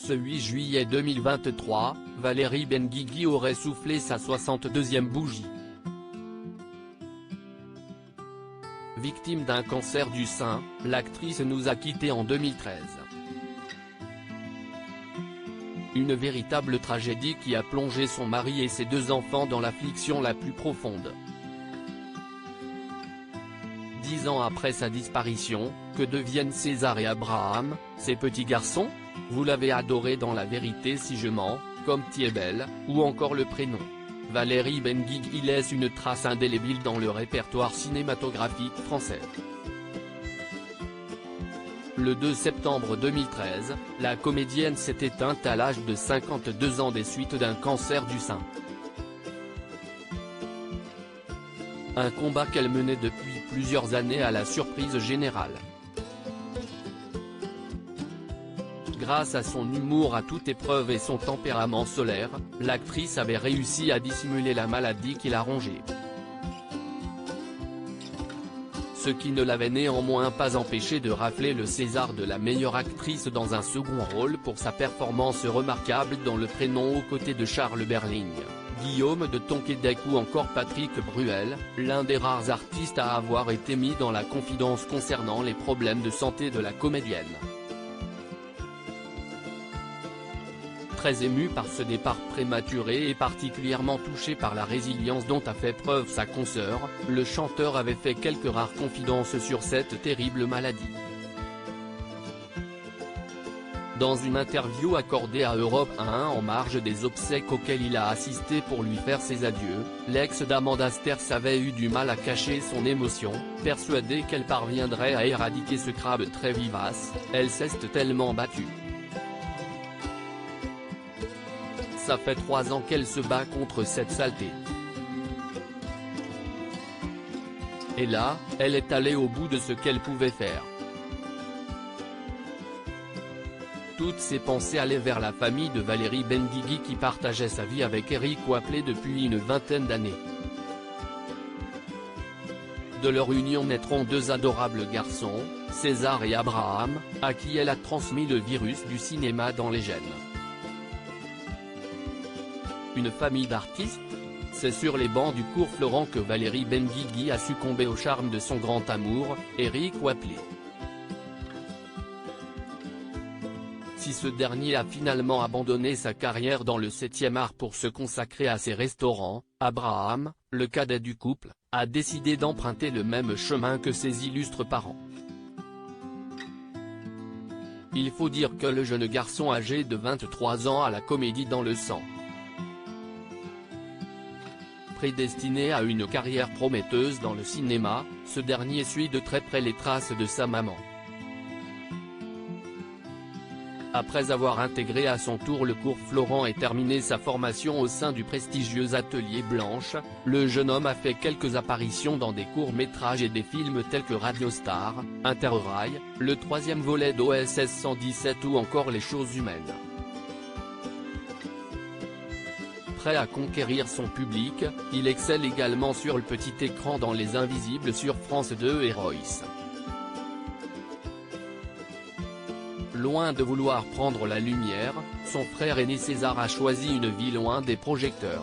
Ce 8 juillet 2023, Valérie Benguigui aurait soufflé sa 62e bougie. Victime d'un cancer du sein, l'actrice nous a quittés en 2013. Une véritable tragédie qui a plongé son mari et ses 2 enfants dans l'affliction la plus profonde. 10 ans après sa disparition, que deviennent César et Abraham, ces petits garçons? Vous l'avez adoré dans La vérité si je mens, Comme tu es belle, ou encore Le prénom. Valérie Benguigui laisse une trace indélébile dans le répertoire cinématographique français. Le 2 septembre 2013, la comédienne s'est éteinte à l'âge de 52 ans des suites d'un cancer du sein. Un combat qu'elle menait depuis plusieurs années à la surprise générale. Grâce à son humour à toute épreuve et son tempérament solaire, l'actrice avait réussi à dissimuler la maladie qui la rongeait. Ce qui ne l'avait néanmoins pas empêché de rafler le César de la meilleure actrice dans un second rôle pour sa performance remarquable dans Le prénom aux côtés de Charles Berling, Guillaume de Tonquédec ou encore Patrick Bruel, l'un des rares artistes à avoir été mis dans la confidence concernant les problèmes de santé de la comédienne. Très ému par ce départ prématuré et particulièrement touché par la résilience dont a fait preuve sa consoeur, le chanteur avait fait quelques rares confidences sur cette terrible maladie. Dans une interview accordée à Europe 1 en marge des obsèques auxquelles il a assisté pour lui faire ses adieux, l'ex d'Amanda Sterz avait eu du mal à cacher son émotion, persuadée qu'elle parviendrait à éradiquer ce crabe très vivace, elle s'est tellement battue. Ça fait 3 ans qu'elle se bat contre cette saleté. Et là, elle est allée au bout de ce qu'elle pouvait faire. Toutes ses pensées allaient vers la famille de Valérie Benguigui qui partageait sa vie avec Eric Coiplet depuis une vingtaine d'années. De leur union naîtront 2 adorables garçons, César et Abraham, à qui elle a transmis le virus du cinéma dans les gènes. Une famille d'artistes? C'est sur les bancs du cours Florent que Valérie Benguigui a succombé au charme de son grand amour, Eric Coiplet. Si ce dernier a finalement abandonné sa carrière dans le 7e art pour se consacrer à ses restaurants, Abraham, le cadet du couple, a décidé d'emprunter le même chemin que ses illustres parents. Il faut dire que le jeune garçon âgé de 23 ans a la comédie dans le sang. Prédestiné à une carrière prometteuse dans le cinéma, ce dernier suit de très près les traces de sa maman. Après avoir intégré à son tour le cours Florent et terminé sa formation au sein du prestigieux Atelier Blanche, le jeune homme a fait quelques apparitions dans des courts-métrages et des films tels que Radio Star, Interrail, le 3e volet d'OSS 117 ou encore Les choses humaines. Prêt à conquérir son public, il excelle également sur le petit écran dans Les Invisibles sur France 2 et Royce. Loin de vouloir prendre la lumière, son frère aîné César a choisi une vie loin des projecteurs.